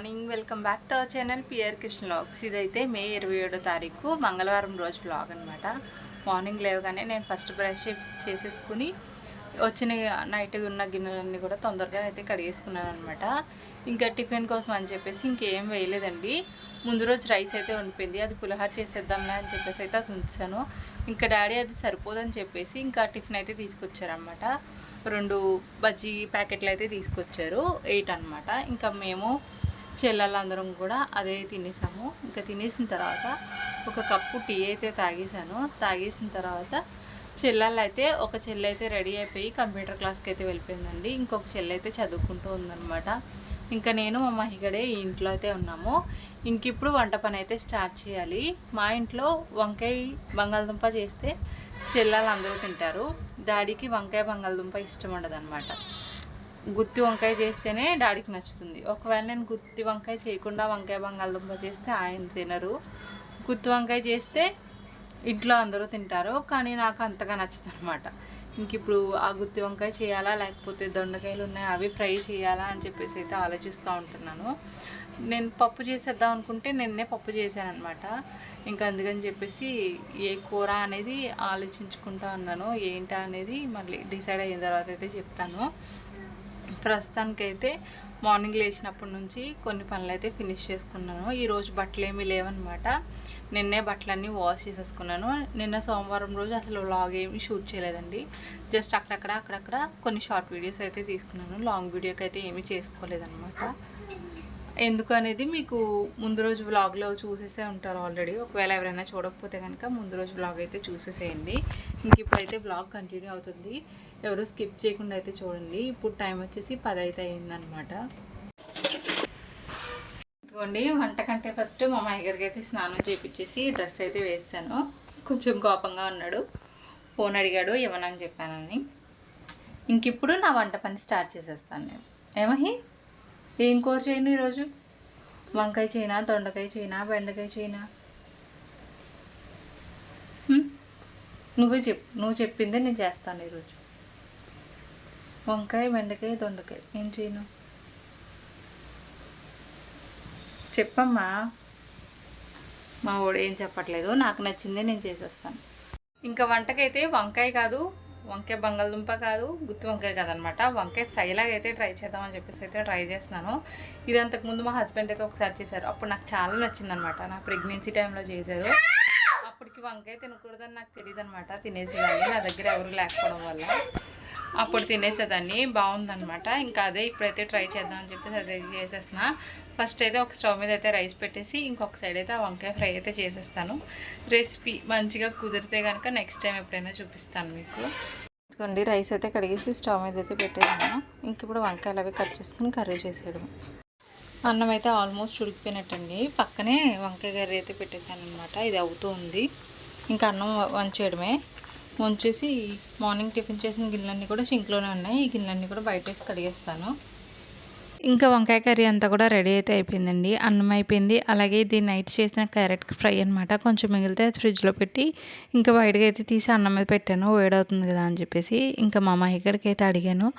Morning. Welcome back to our channel PR Krishna vlogs. ఇదైతే మే 27వ తారీఖు మంగళవారం రోజు వ్లాగ్ అనమాట. మార్నింగ్ లేవగానే నేను ఫస్ట్ బ్రష్ చేసేసుకుని వచ్చిన నైట్ ఉన్న గిన్నెలన్నీ కూడా తొందరగా అయితే కడిగేసుకున్నాను అనమాట. ఇంకా టిఫిన్ కోసం అని చెప్పేసి ఇంకేం వేయలేదండి. ముందు రోజు రైస్ అయితే ఉండిపోయింది, అది పులిహోర చేసేద్దాంలే అని చెప్పేసి అయితే అది ఉంచాను. ఇంకా డాడీ అది సరిపోదని చెప్పేసి ఇంకా టిఫిన్ అయితే తీసుకొచ్చారనమాట. 2 బజ్జీ ప్యాకెట్లు అయితే తీసుకొచ్చారు, 8 అనమాట. ఇంకా మేము చెల్లెళ్ళందరం కూడా అదే తినేసాము. ఇంకా తినేసిన తర్వాత ఒక కప్పు టీ అయితే తాగేసిన తర్వాత చెల్లెళ్ళైతే ఒక చెల్లి అయితే రెడీ అయిపోయి కంప్యూటర్ క్లాస్కి అయితే వెళ్ళిపోయిందండి. ఇంకొక చెల్లి అయితే చదువుకుంటూ ఉందన్నమాట. ఇంకా నేను మా మహిగడే ఈ ఇంట్లో అయితే ఉన్నాము. ఇంక ఇప్పుడు వంట పని అయితే స్టార్ట్ చేయాలి. మా ఇంట్లో వంకాయ బంగాళదుంప చేస్తే చెల్లెళ్ళు అందరూ తింటారు. డాడీకి వంకాయ బంగాళదుంప ఇష్టం ఉండదు అనమాట. గుత్తి వంకాయ చేస్తేనే డాడీకి నచ్చుతుంది. ఒకవేళ నేను గుత్తి వంకాయ చేయకుండా వంకాయ బంగాళదుంప చేస్తే ఆయన తినరు. గుత్తి వంకాయ చేస్తే ఇంట్లో అందరూ తింటారు, కానీ నాకు అంతగా నచ్చుతుంది అనమాట. ఇంక ఇప్పుడు ఆ గుత్తి వంకాయ చేయాలా లేకపోతే దొండకాయలు ఉన్నాయి అవి ఫ్రై చేయాలా అని చెప్పేసి అయితే ఆలోచిస్తూ ఉంటున్నాను. నేను పప్పు చేసేద్దాం అనుకుంటే నిన్నే పప్పు చేశాను అనమాట. ఇంకా అందుకని చెప్పేసి ఏ కూర అనేది ఆలోచించుకుంటా ఉన్నాను. ఏంటా అనేది మళ్ళీ డిసైడ్ అయిన తర్వాత అయితే చెప్తాను. ప్రస్తుతానికైతే మార్నింగ్ లేచినప్పటి నుంచి కొన్ని పనులు అయితే ఫినిష్ చేసుకున్నాను. ఈరోజు బట్టలు ఏమీ లేవన్నమాట. నిన్నే బట్టలన్నీ వాష్ చేసేసుకున్నాను. నిన్న సోమవారం రోజు అసలు వ్లాగ్ ఏమీ షూట్ చేయలేదండి. జస్ట్ అక్కడక్కడ కొన్ని షార్ట్ వీడియోస్ అయితే తీసుకున్నాను. లాంగ్ వీడియోకి అయితే ఏమీ చేసుకోలేదన్నమాట. ఎందుకు అనేది మీకు ముందు రోజు వ్లాగ్లో చూసేసే ఉంటారు ఆల్రెడీ. ఒకవేళ ఎవరైనా చూడకపోతే కనుక ముందు రోజు వ్లాగ్ అయితే చూసేసేయండి. ఇంక ఇప్పుడైతే వ్లాగ్ కంటిన్యూ అవుతుంది. ఎవరు స్కిప్ చేయకుండా అయితే చూడండి. ఇప్పుడు టైం వచ్చేసి 10 అయితే అయిందనమాట. ఇదిగోండి, వంట కంటే ఫస్ట్ మా అమ్మాయి గారికి అయితే స్నానం చేయించేసి డ్రెస్ అయితే వేస్తాను. కొంచెం కోపంగా ఉన్నాడు, ఫోన్ అడిగాడు ఏమన్నా అని చెప్పానని. ఇంక ఇప్పుడు నా వంట పని స్టార్ట్ చేసేస్తాను నేను. ఏమహి ఏం కూర చేయను ఈరోజు? వంకాయ చేయనా, దొండకాయ చేయనా, బెండకాయ చేయనా? నువ్వే చెప్పు. నువ్వు చెప్పిందే నేను చేస్తాను ఈరోజు. వంకాయ, బెండకాయ, దొండకాయ ఏం చేయను చెప్పమ్మా. మా వాడు ఏం చెప్పట్లేదు, నాకు నచ్చిందే నేను చేసేస్తాను. ఇంకా వంటకైతే వంకాయ కాదు, వంకాయ బంగాళదుంప కాదు, గుత్తి వంకాయ కాదనమాట. వంకాయ ఫ్రైలాగా అయితే ట్రై చేద్దామని చెప్పేసి అయితే ట్రై చేస్తున్నాను. ఇది అంతకుముందు మా హస్బెండ్ అయితే ఒకసారి చేశారు, అప్పుడు నాకు చాలా నచ్చిందనమాట. నా ప్రెగ్నెన్సీ టైంలో చేశారు. అప్పటికి వంకాయ తినకూడదని నాకు తెలియదు అనమాట. తినేసేదాన్ని, నా దగ్గర ఎవరు లేకపోవడం వల్ల. అప్పుడు తినేసేదాన్ని, బాగుందనమాట. ఇంకా అదే ఇప్పుడైతే ట్రై చేద్దామని చెప్పేసి అదే చేసేస్తున్నా. ఫస్ట్ అయితే ఒక స్టవ్ మీద అయితే రైస్ పెట్టేసి ఇంకొక సైడ్ అయితే ఆ వంకాయ ఫ్రై అయితే చేసేస్తాను. రెసిపీ మంచిగా కుదిరితే కనుక నెక్స్ట్ టైం ఎప్పుడైనా చూపిస్తాను మీకు. చూసుకోండి, రైస్ అయితే కడిగేసి స్టవ్ మీద అయితే పెట్టేసాను. ఇంక ఇప్పుడు వంకాయలు అవి కట్ చేసుకుని కర్రీ చేసేయడం. అన్నం అయితే ఆల్మోస్ట్ ఉడికిపోయినట్టండి. పక్కనే వంకాయ కర్రీ అయితే పెట్టేశాను అనమాట. ఇది అవుతూ ఉంది. ఇంకా అన్నం వంచేయడమే. వంచేసి మార్నింగ్ టిఫిన్ చేసిన గిన్నెలన్నీ కూడా సింక్లోనే ఉన్నాయి. ఈ గిన్నెలన్నీ కూడా బయట వేసి కడిగేస్తాను. ఇంకా వంకాయ కర్రీ అంతా కూడా రెడీ అయితే అయిపోయిందండి. అన్నం అయిపోయింది, అలాగే ఇది నైట్ చేసిన క్యారెట్ ఫ్రై అనమాట. కొంచెం మిగిలితే ఫ్రిడ్జ్లో పెట్టి ఇంకా బయటకు అయితే తీసి అన్నం మీద పెట్టాను, వేడవుతుంది కదా అని చెప్పేసి. ఇంకా మా మహిగడికి అయితే అడిగాను,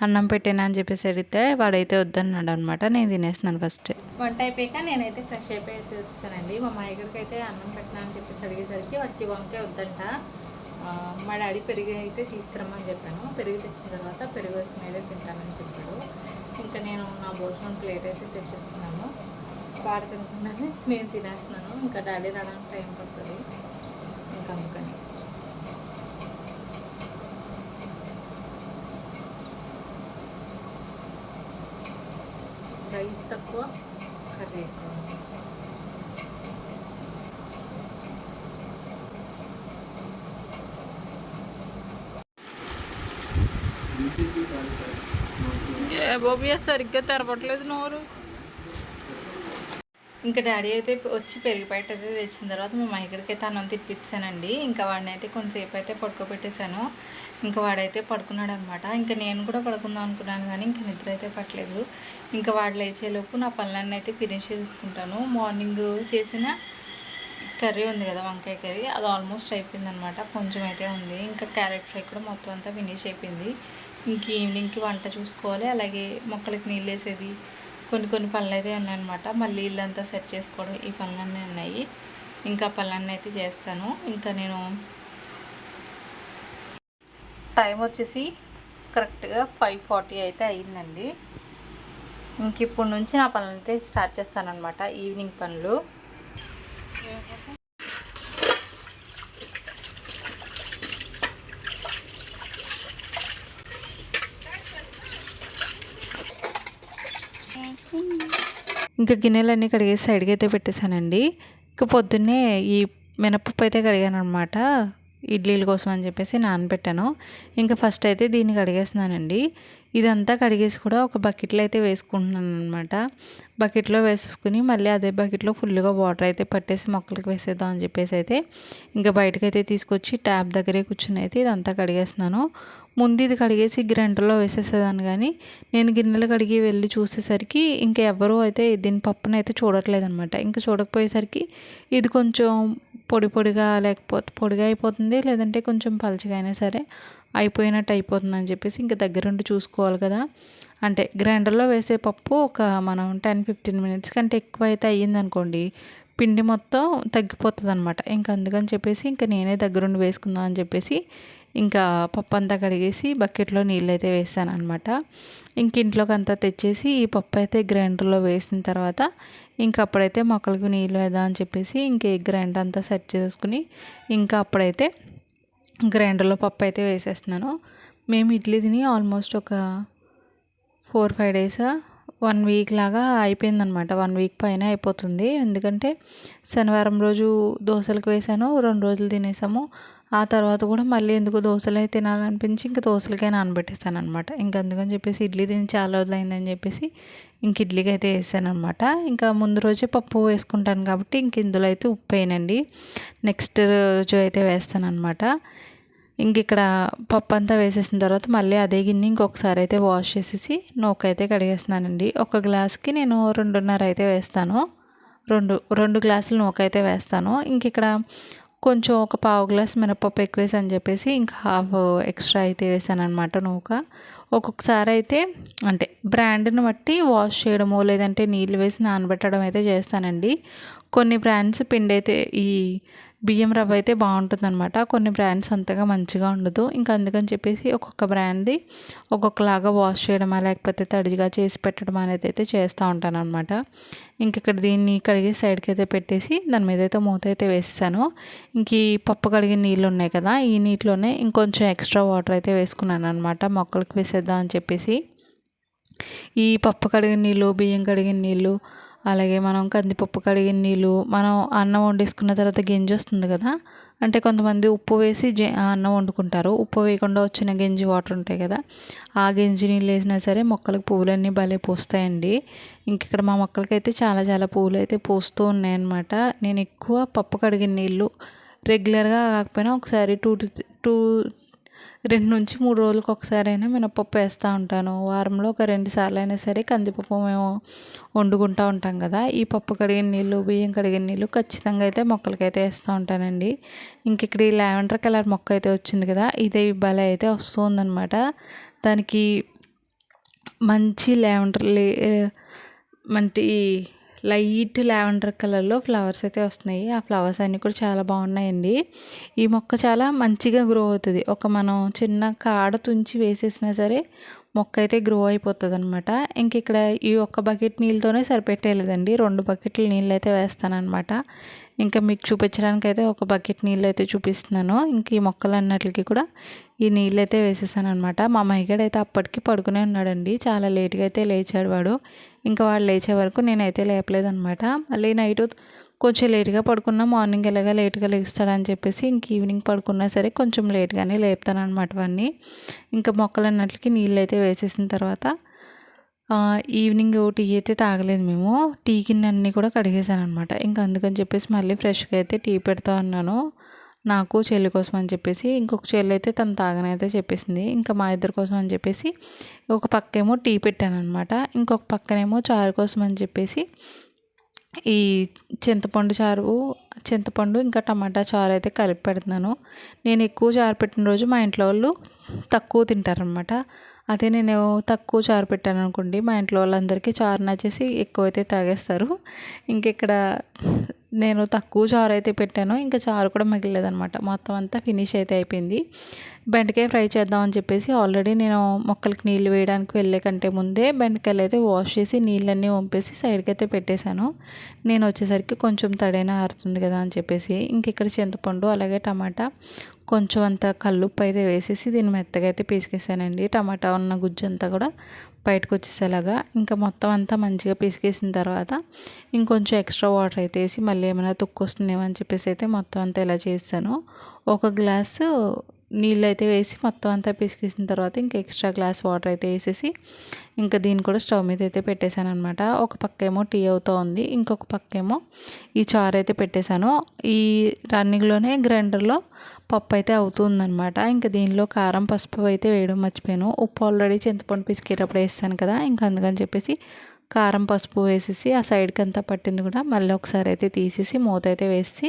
అన్నం పెట్టాను అని చెప్పేసి అడిగితే వాడైతే వద్దన్నాడు అనమాట. నేను తినేస్తున్నాను ఫస్ట్. వంట అయిపోయాక నేనైతే ఫ్రెష్ అయిపోయి అయితే వచ్చానండి. మా మహిగడికి అయితే అన్నం పెట్టినా అని చెప్పేసి అడిగేసరికి వాడికి వంకాయ వద్దంట. మా డాడీ పెరుగు అయితే తీసుకురమ్మని చెప్పాను. పెరుగు తెచ్చిన తర్వాత పెరుగు వేసుకుని అయితే తింటానని చెప్పాడు. ఇంకా నేను నా భోజనం ప్లేట్ అయితే తెచ్చేసుకున్నాను. వాడు తినుకున్నాను, నేను తినేస్తున్నాను. ఇంకా డాడీ రావడానికి టైం పడుతుంది, ఇంకా అందుకని. రైస్ తక్కువ, కర్రీ ఎక్కువ. బాబియా సరిగ్గా తెరపట్లేదు నోరు. ఇంకా డాడీ అయితే వచ్చి పెరిగి బయట అయితే తెచ్చిన తర్వాత మా మైగడికి అయితే అన్నం తిప్పించానండి. ఇంకా వాడిని అయితే కొంచెంసేపు అయితే పడుకోబెట్టేశాను. ఇంకా వాడైతే పడుకున్నాడు అనమాట. ఇంకా నేను కూడా పడుకుందాం అనుకున్నాను, కానీ ఇంకా నిద్ర అయితే పట్టలేదు. ఇంకా వాడు లేచేలోపు నా పనులన్నీ అయితే ఫినిష్ చేసుకుంటాను. మార్నింగ్ చేసిన కర్రీ ఉంది కదా, వంకాయ కర్రీ, అది ఆల్మోస్ట్ అయిపోయిందనమాట. కొంచెం అయితే ఉంది. ఇంకా క్యారెట్ ఫ్రై కూడా మొత్తం అంతా ఫినిష్ అయిపోయింది. ఇంక ఈవినింగ్కి వంట చూసుకోవాలి, అలాగే మొక్కలకి నీళ్ళు వేసేది, కొన్ని కొన్ని పనులు అయితే ఉన్నాయన్నమాట. మళ్ళీ ఇల్లంతా సెట్ చేసుకోవడం, ఈ పనులన్నీ ఉన్నాయి. ఇంకా పనులన్నీ అయితే చేస్తాను. ఇంకా నేను టైం వచ్చేసి కరెక్ట్గా 5:40 అయితే అయ్యిందండి. ఇంక ఇప్పుడు నుంచి నా పనులు అయితే స్టార్ట్ చేస్తానన్నమాట, ఈవినింగ్ పనులు. ఇంకా గిన్నెలన్నీ కడిగేసి సైడ్కి అయితే పెట్టేశానండి. ఇంకా పొద్దున్నే ఈ మినపప్పు అయితే కడిగాను అనమాట, ఇడ్లీల కోసం అని చెప్పేసి నానబెట్టాను. ఇంకా ఫస్ట్ అయితే దీన్ని కడిగేస్తున్నానండి. ఇదంతా కడిగేసి కూడా ఒక బకెట్లో అయితే వేసుకుంటున్నాను అనమాట. బకెట్లో వేసేసుకుని మళ్ళీ అదే బకెట్లో ఫుల్గా వాటర్ అయితే పట్టేసి మొక్కలకి వేసేద్దాం అని చెప్పేసి అయితే ఇంకా బయటకైతే తీసుకొచ్చి ట్యాప్ దగ్గరే కూర్చుని అయితే ఇదంతా కడిగేస్తున్నాను. ముందు ఇది కడిగేసి గ్రైండర్లో వేసేసేదాన్ని, కానీ నేను గిన్నెలు కడిగి వెళ్ళి చూసేసరికి ఇంకా ఎవరూ అయితే దీని పప్పును అయితే చూడట్లేదు అనమాట. ఇంకా చూడకపోయేసరికి ఇది కొంచెం పొడి పొడిగా, లేకపోతే పొడిగా అయిపోతుంది, లేదంటే కొంచెం పలచగా అయినా సరే అయిపోయినట్టు అయిపోతుంది అని చెప్పేసి ఇంకా దగ్గరుండి చూసుకోవాలి కదా. అంటే గ్రైండర్లో వేసే పప్పు ఒక మనం 10-15 మినిట్స్ కంటే ఎక్కువ అయితే అయ్యిందనుకోండి, పిండి మొత్తం తగ్గిపోతుంది అనమాట. ఇంకా అందుకని చెప్పేసి ఇంకా నేనే దగ్గరుండి వేసుకుందాం అని చెప్పేసి ఇంకా పప్పు అంతా కడిగేసి బకెట్లో నీళ్ళు అయితే వేసాను అనమాట. ఇంక ఇంట్లోకి అంతా తెచ్చేసి ఈ పప్పు అయితే గ్రైండర్లో వేసిన తర్వాత ఇంకా అప్పుడైతే మొక్కలకి నీళ్ళు వేద్దాం అని చెప్పేసి ఇంక గ్రైండర్ అంతా సెట్ చేసుకుని ఇంకా అప్పుడైతే గ్రైండర్లో పప్పు అయితే వేసేస్తున్నాను. మేము ఇడ్లీ తిని ఆల్మోస్ట్ ఒక 4-5 డేస్, 1 వీక్ లాగా అయిపోయిందనమాట. 1 వీక్ పైన అయిపోతుంది. ఎందుకంటే శనివారం రోజు దోశలకు వేసాను, 2 రోజులు తినేసాము. ఆ తర్వాత కూడా మళ్ళీ ఎందుకు దోశలే తినాలనిపించి ఇంకా దోశలకే నానబెట్టేసాను అనమాట. ఇంక అందుకని చెప్పేసి ఇడ్లీ తిని చాలా రోజులు అయిందని చెప్పేసి ఇంక ఇడ్లీకి అయితే వేసాను అనమాట. ఇంకా ముందు రోజే పప్పు వేసుకుంటాను కాబట్టి ఇంక ఇందులో అయితే ఉప్పు వేయనండి, నెక్స్ట్ రోజు అయితే వేస్తాను అనమాట. ఇంక ఇక్కడ పప్పు అంతా వేసేసిన తర్వాత మళ్ళీ అదే గిన్నె ఇంకొకసారి అయితే వాష్ చేసేసి నూకైతే కడిగేస్తున్నానండి. ఒక గ్లాస్కి నేను 2.5 అయితే వేస్తాను, రెండు గ్లాసులు నూకైతే వేస్తాను. ఇంక ఇక్కడ కొంచెం ఒక పావు గ్లాస్ మినపప్పు ఎక్కువ వేసి అని చెప్పేసి ఇంకా హాఫ్ ఎక్స్ట్రా అయితే వేసాను అనమాట నూక. ఒక్కొక్కసారి అయితే అంటే బ్రాండ్ని బట్టి వాష్ చేయడమో లేదంటే నీళ్ళు వేసి నానబెట్టడం అయితే చేస్తానండి. కొన్ని బ్రాండ్స్ పిండి అయితే ఈ బియ్యం రవ్వ అయితే బాగుంటుందన్నమాట, కొన్ని బ్రాండ్స్ అంతగా మంచిగా ఉండదు. ఇంకా అందుకని చెప్పేసి ఒక్కొక్క బ్రాండ్ది ఒక్కొక్కలాగా వాష్ చేయడమా లేకపోతే తడిగా చేసి పెట్టడం అనేది అయితే చేస్తూ ఉంటాను అనమాట. ఇంక ఇక్కడ దీన్ని కడిగి సైడ్కి అయితే పెట్టేసి దాని మీద అయితే మూత అయితే వేసేసాను. ఇంక ఈ పప్పు కడిగిన నీళ్ళు ఉన్నాయి కదా, ఈ నీటిలోనే ఇంకొంచెం ఎక్స్ట్రా వాటర్ అయితే వేసుకున్నాను అనమాట, మొక్కలకి వేసేద్దాం అని చెప్పేసి. ఈ పప్పు కడిగిన నీళ్ళు, బియ్యం కడిగిన నీళ్ళు, అలాగే మనం కందిపప్పు కడిగిన నీళ్ళు, మనం అన్నం వండేసుకున్న తర్వాత గెంజి వస్తుంది కదా, అంటే కొంతమంది ఉప్పు వేసి అన్నం వండుకుంటారు, ఉప్పు వేయకుండా వచ్చిన గెంజి వాటర్ ఉంటాయి కదా, ఆ గెంజి నీళ్ళు వేసినా సరే మొక్కలకు పువ్వులన్నీ భలే పూస్తాయండి. ఇంక ఇక్కడ మా మొక్కలకి అయితే చాలా చాలా పువ్వులు అయితే పూస్తూ ఉన్నాయన్నమాట. నేను ఎక్కువ పప్పు కడిగిన నీళ్ళు రెగ్యులర్గా కాకపోయినా ఒకసారి 2-3 రోజులకు ఒకసారైనా మినపప్పు వేస్తూ ఉంటాను. వారంలో ఒక 2 సార్లు అయినా సరే కందిపప్పు మేము వండుకుంటూ ఉంటాం కదా, ఈ పప్పు కడిగిన నీళ్ళు, బియ్యం కడిగిన నీళ్ళు ఖచ్చితంగా అయితే మొక్కలకైతే వేస్తూ ఉంటానండి. ఇంక ఇక్కడ ఈ లావెండర్ కలర్ మొక్క అయితే వచ్చింది కదా, ఇదే భలే అయితే వస్తుందన్నమాట. దానికి మంచి మంచి లైట్ లావెండర్ కలర్లో ఫ్లవర్స్ అయితే వస్తున్నాయి. ఆ ఫ్లవర్స్ అన్నీ కూడా చాలా బాగున్నాయండి. ఈ మొక్క చాలా మంచిగా గ్రో అవుతుంది. మనం చిన్న కాడ తుంచి వేసేసినా సరే మొక్క అయితే గ్రో అయిపోతుంది అనమాట. ఇంక ఇక్కడ ఈ ఒక్క బకెట్ నీళ్ళతోనే సరిపెట్టేలేదండి, 2 బకెట్లు నీళ్ళు అయితే వేస్తానమాట. ఇంకా మీకు చూపించడానికి అయితే ఒక బకెట్ నీళ్ళు అయితే చూపిస్తున్నాను. ఇంక ఈ మొక్కలన్నిటికీ కూడా ఈ నీళ్ళు అయితే వేసేసాను అనమాట. మా మైగడ్ అయితే అప్పటికి పడుకునే ఉన్నాడండి, చాలా లేట్గా అయితే లేచాడు వాడు. ఇంకా వాడు లేచే వరకు నేనైతే లేపలేదనమాట. మళ్ళీ నైట్ కొంచెం లేట్గా పడుకున్నా, మార్నింగ్ ఎలాగా లేట్గా లేస్తాడని చెప్పేసి ఇంక ఈవినింగ్ పడుకున్నా సరే కొంచెం లేట్గానే లేపుతానమాట వాడిని. ఇంకా మొక్కలన్నిటికీ నీళ్ళు అయితే వేసేసిన తర్వాత ఈవినింగ్ టీ అయితే తాగలేదు మేము, టీ గిన్నె అన్నీ కూడా కడిగేసాను అనమాట. ఇంకా అందుకని చెప్పేసి మళ్ళీ ఫ్రెష్గా అయితే టీ పెడతా ఉన్నాను, నాకు చెల్లి కోసం అని చెప్పేసి. ఇంకొక చెల్లి అయితే తను తాగనైతే చెప్పేసింది, ఇంకా మా ఇద్దరి కోసం అని చెప్పేసి ఒక పక్కేమో టీ పెట్టాను అనమాట, ఇంకొక పక్కనేమో చారు కోసం అని చెప్పేసి ఈ చింతపండు ఇంకా టమాటా చారు అయితే కలిపి పెడుతున్నాను. నేను ఎక్కువ చారు పెట్టిన రోజు మా ఇంట్లో వాళ్ళు తక్కువ తింటారనమాట, అదే నేను తక్కువ చారు పెట్టాను అనుకోండి, మా ఇంట్లో వాళ్ళందరికీ చారు నచ్చేసి ఎక్కువైతే తాగేస్తారు. ఇంకిక్కడ నేను తక్కువ చారు అయితే పెట్టాను, ఇంకా చారు కూడా మిగలలేదనమాట. మొత్తం అంతా ఫినిష్ అయితే అయిపోయింది. బెండకాయ ఫ్రై చేద్దామని చెప్పేసి ఆల్రెడీ నేను మొక్కలకి నీళ్ళు వేయడానికి వెళ్ళే కంటే ముందే బెండకాయలు అయితే వాష్ చేసి నీళ్ళన్నీ వంపేసి సైడ్కి అయితే పెట్టేశాను. నేను వచ్చేసరికి కొంచెం తడైనా ఆరుతుంది కదా అని చెప్పేసి ఇంక ఇక్కడ చింతపండు అలాగే టమాటా కొంచెం అంత కల్లుప్పు అయితే వేసేసి దీన్ని మెత్తగా అయితే పీసుకేసానండి. టమాటా ఉన్న గుజ్జు అంతా కూడా బయటకు వచ్చేసేలాగా ఇంకా మొత్తం అంతా మంచిగా పీసుకేసిన తర్వాత ఇంకొంచెం ఎక్స్ట్రా వాటర్ అయితే వేసి మళ్ళీ ఏమైనా తుక్కు వస్తుందేమో అని చెప్పేసి అయితే మొత్తం అంతా ఇలా చేస్తాను. ఒక గ్లాసు నీళ్ళు అయితే వేసి మొత్తం అంతా పిసికేసిన తర్వాత ఇంకా ఎక్స్ట్రా గ్లాస్ వాటర్ అయితే వేసేసి ఇంకా దీన్ని కూడా స్టవ్ మీద అయితే పెట్టేశాను అనమాట. ఒక పక్క ఏమో టీ అవుతూ ఉంది, ఇంకొక పక్క ఏమో ఈ చారు అయితే పెట్టేశాను. ఈ రన్నింగ్లోనే గ్రైండర్లో పప్పు అయితే అవుతుందన్నమాట. ఇంకా దీనిలో కారం పసుపు అయితే వేయడం మర్చిపోయాను. ఉప్పు ఆల్రెడీ చింతపండు పిసికేటప్పుడు వేస్తాను కదా, ఇంకా అందుకని చెప్పేసి కారం పసుపు వేసేసి ఆ సైడ్కి అంతా పట్టింది కూడా మళ్ళీ ఒకసారి అయితే తీసేసి మూత అయితే వేసి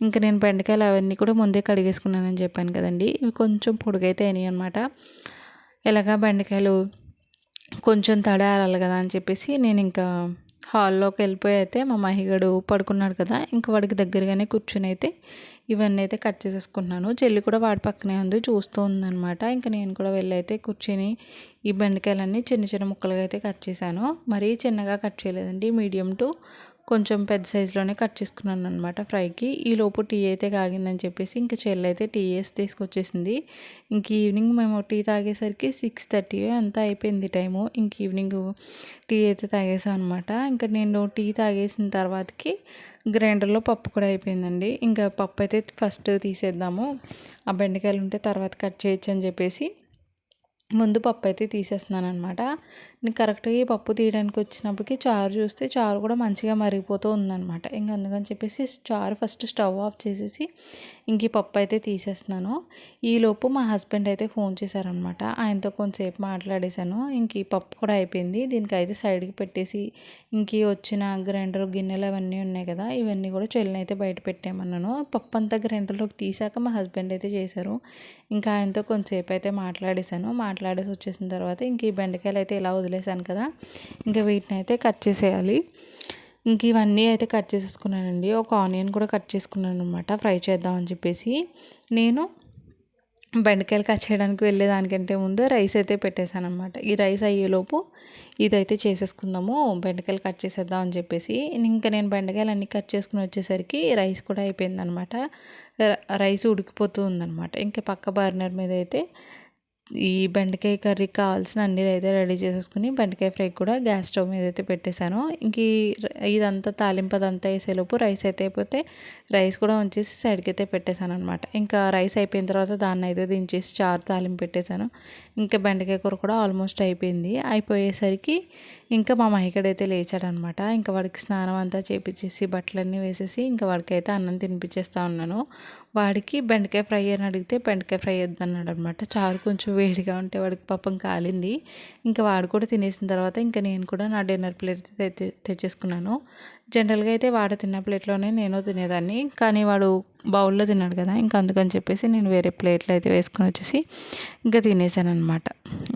ఇంకా నేను బెండకాయలు అవన్నీ కూడా ముందే కడిగేసుకున్నానని చెప్పాను కదండి. ఇవి కొంచెం పొడుగైతే అయినాయి అనమాట. ఇలాగా బెండకాయలు కొంచెం తడి ఆరాలి కదా అని చెప్పేసి నేను ఇంకా హాల్లోకి వెళ్ళిపోయి అయితే మా మహిగడు పడుకున్నాడు కదా, ఇంకా వాడికి దగ్గరగానే కూర్చుని అయితే ఇవన్నీ అయితే కట్ చేసేసుకుంటున్నాను. చెల్లి కూడా వాడి పక్కనే ఉంది చూస్తూ ఉందనమాట. ఇంకా నేను కూడా వెళ్ళి అయితే కూర్చొని ఈ బెండకాయలన్నీ చిన్న చిన్న ముక్కలుగా అయితే కట్ చేశాను. మరీ చిన్నగా కట్ చేయలేదండి, మీడియం టు కొంచెం పెద్ద సైజులోనే కట్ చేసుకున్నాను అనమాట ఫ్రైకి. ఈలోపు టీ అయితే కాగిందని చెప్పేసి ఇంకా చెల్లి అయితే టీ వేసి తీసుకొచ్చేసింది. ఇంక ఈవినింగ్ మేము టీ తాగేసరికి 6:30 అంతా అయిపోయింది టైము. ఇంక ఈవినింగ్ టీ అయితే తాగేసాం అనమాట. ఇంకా నేను టీ తాగేసిన తర్వాతకి గ్రైండర్లో పప్పు కూడా అయిపోయిందండి. ఇంకా పప్పు అయితే ఫస్ట్ తీసేద్దాము, ఆ బెండకాయలు ఉంటే తర్వాత కట్ చేయొచ్చు అని చెప్పేసి ముందు పప్పు అయితే తీసేస్తున్నాను అనమాట. నేను కరెక్ట్గా ఈ పప్పు తీయడానికి వచ్చినప్పటికి చారు చూస్తే చారు కూడా మంచిగా మరిగిపోతూ ఉందన్నమాట. ఇంక అందుకని చెప్పేసి చారు ఫస్ట్ స్టవ్ ఆఫ్ చేసేసి ఇంక ఈ పప్పు అయితే తీసేస్తున్నాను. ఈలోపు మా హస్బెండ్ అయితే ఫోన్ చేశారనమాట. ఆయనతో కొంతసేపు మాట్లాడేశాను. ఇంక ఈ పప్పు కూడా అయిపోయింది. దీనికి అయితే సైడ్కి పెట్టేసి ఇంక వచ్చిన గ్రైండర్ గిన్నెలు అవన్నీ ఉన్నాయి కదా, ఇవన్నీ కూడా చెల్లిని అయితే బయట పెట్టామన్నాను. పప్పు అంతా గ్రైండర్లోకి తీసాక మా హస్బెండ్ అయితే చేశారు. ఇంకా ఆయనతో కొంతసేపు అయితే మాట్లాడేశాను. మాట్లాడేసి వచ్చేసిన తర్వాత ఇంక ఈ బెండకాయలు అయితే ఇలా వదిలేసాను కదా, ఇంకా వీటిని అయితే కట్ చేసేయాలి. ఇంక ఇవన్నీ అయితే కట్ చేసేసుకున్నానండి. ఒక ఆనియన్ కూడా కట్ చేసుకున్నాను అనమాట ఫ్రై చేద్దామని చెప్పేసి. నేను బెండకాయలు కట్ చేయడానికి వెళ్ళేదానికంటే ముందు రైస్ అయితే పెట్టేశాను అనమాట. ఈ రైస్ అయ్యేలోపు ఇదైతే చేసేసుకుందాము, బెండకాయలు కట్ చేసేద్దాం అని చెప్పేసి ఇంకా నేను బెండకాయలు అన్నీ కట్ చేసుకుని వచ్చేసరికి రైస్ కూడా అయిపోయిందనమాట. రైస్ ఉడికిపోతూ ఉందనమాట. ఇంకా పక్క బర్నర్ మీద అయితే ఈ బెండకాయ కర్రీకి కావాల్సిన అన్ని అయితే రెడీ చేసేసుకుని బెండకాయ ఫ్రై కూడా గ్యాస్ స్టవ్ మీద అయితే పెట్టేశాను. ఇంక ఇదంతా తాలింపు అదంతా వేసేలోపు రైస్ అయితే అయిపోతే రైస్ కూడా ఉంచేసి సైడ్కి అయితే పెట్టేశాను అనమాట. ఇంకా రైస్ అయిపోయిన తర్వాత దాన్ని అయితే దించేసి చారు తాలింపు పెట్టేశాను. ఇంకా బెండకాయ కూర కూడా ఆల్మోస్ట్ అయిపోయింది. అయిపోయేసరికి ఇంకా మా మహికడైతే లేచాడనమాట. ఇంకా వాడికి స్నానం అంతా చేపించేసి బట్టలన్నీ వేసేసి ఇంకా వాడికైతే అన్నం తినిపించేస్తా ఉన్నాను. వాడికి బెండకాయ ఫ్రై అని అడిగితే బెండకాయ ఫ్రై వద్దన్నాడు అనమాట. చారు కొంచెం వేడిగా ఉంటే వాడికి పాపం కాలింది. ఇంకా వాడు కూడా తినేసిన తర్వాత ఇంకా నేను కూడా నా డిన్నర్ ప్లేట్ తెచ్చేసుకున్నాను. జనరల్గా అయితే వాడు తిన్న ప్లేట్లోనే నేను తినేదాన్ని, కానీ వాడు బౌల్లో తిన్నాడు కదా, ఇంకా అందుకని చెప్పేసి నేను వేరే ప్లేట్లో అయితే వేసుకొని వచ్చేసి ఇంకా తినేసాను అనమాట.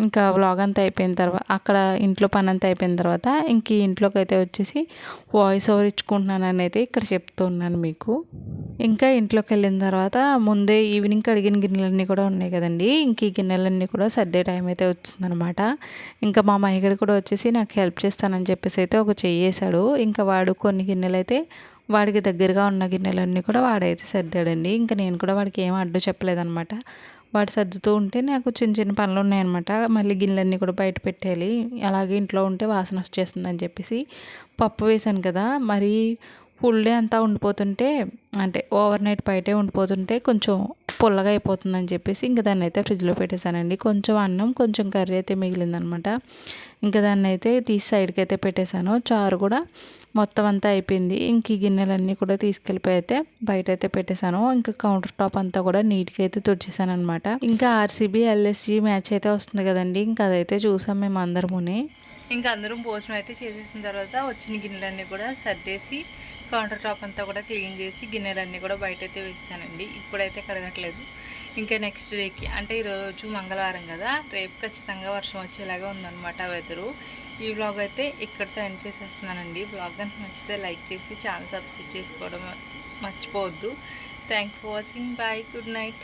ఇంకా వ్లాగ్ అంతా అయిపోయిన తర్వాత అక్కడ ఇంట్లో పని అంతా అయిపోయిన తర్వాత ఇంక ఇంట్లోకి అయితే వచ్చేసి వాయిస్ ఓవర్ ఇచ్చుకుంటున్నానని అయితే ఇక్కడ చెప్తూ ఉన్నాను మీకు. ఇంకా ఇంట్లోకి వెళ్ళిన తర్వాత ముందే ఈవినింగ్ కడిగిన గిన్నెలన్నీ కూడా ఉన్నాయి కదండి, ఇంక ఈ గిన్నెలన్నీ కూడా సర్దే టైం అయితే వచ్చిందనమాట. ఇంకా మా మహిగడు కూడా వచ్చేసి నాకు హెల్ప్ చేస్తానని చెప్పేసి అయితే ఒక చెయ్యేశాడు. ఇంకా వాడు కొన్ని గిన్నెలు అయితే వాడికి దగ్గరగా ఉన్న గిన్నెలన్నీ కూడా వాడైతే సర్దాడండి. ఇంకా నేను కూడా వాడికి ఏం అడ్డు చెప్పలేదనమాట. వాడు సర్దుతూ ఉంటే నాకు చిన్న చిన్న పనులు ఉన్నాయన్నమాట. మళ్ళీ గిన్నెలన్నీ కూడా బయట పెట్టేయాలి, అలాగే ఇంట్లో ఉంటే వాసన వచ్చేస్తుందని చెప్పేసి పప్పు వేశాను కదా, మరి ఫుల్ డే అంతా ఉండిపోతుంటే అంటే ఓవర్ నైట్ బయటే ఉండిపోతుంటే కొంచెం పుల్లగా అయిపోతుందని చెప్పేసి ఇంకా దాన్ని అయితే ఫ్రిడ్జ్లో పెట్టేశానండి. కొంచెం అన్నం కొంచెం కర్రీ అయితే మిగిలిందనమాట. ఇంకా దాన్ని అయితే తీసి సైడ్కి అయితే పెట్టేశాను. చారు కూడా మొత్తం అంతా అయిపోయింది. ఇంక ఈ గిన్నెలన్నీ కూడా తీసుకెళ్ళిపోయి అయితే బయట అయితే పెట్టేశాను. ఇంకా కౌంటర్ టాప్ అంతా కూడా నీట్గా అయితే తుడిచేసాను అనమాట. ఇంకా ఆర్సీబీ ఎల్ఎస్జీ మ్యాచ్ అయితే వస్తుంది కదండి, ఇంకా అదైతే చూసాం మేము అందరముని. ఇంకా అందరం భోజనం అయితే చేసేసిన తర్వాత వచ్చిన గిన్నెలన్నీ కూడా సర్దేసి కౌంటర్ టాప్ అంతా కూడా క్లీన్ చేసి గిన్నెలన్నీ కూడా బయట అయితే వేస్తానండి. ఇప్పుడైతే కడగట్లేదు, ఇంకా నెక్స్ట్ డేకి అంటే ఈరోజు మంగళవారం కదా, రేపు ఖచ్చితంగా వర్షం వచ్చేలాగా ఉందన్నమాట వెదరు. ఈ వ్లాగ్ అయితే ఇక్కడితో ఎండ్ చేసేస్తున్నానండి. వ్లాగ్ కనుక నచ్చితే లైక్ చేసి ఛానల్ సబ్స్క్రైబ్ చేసుకోవడం మర్చిపోవద్దు. Thank for watching. Bye, good night.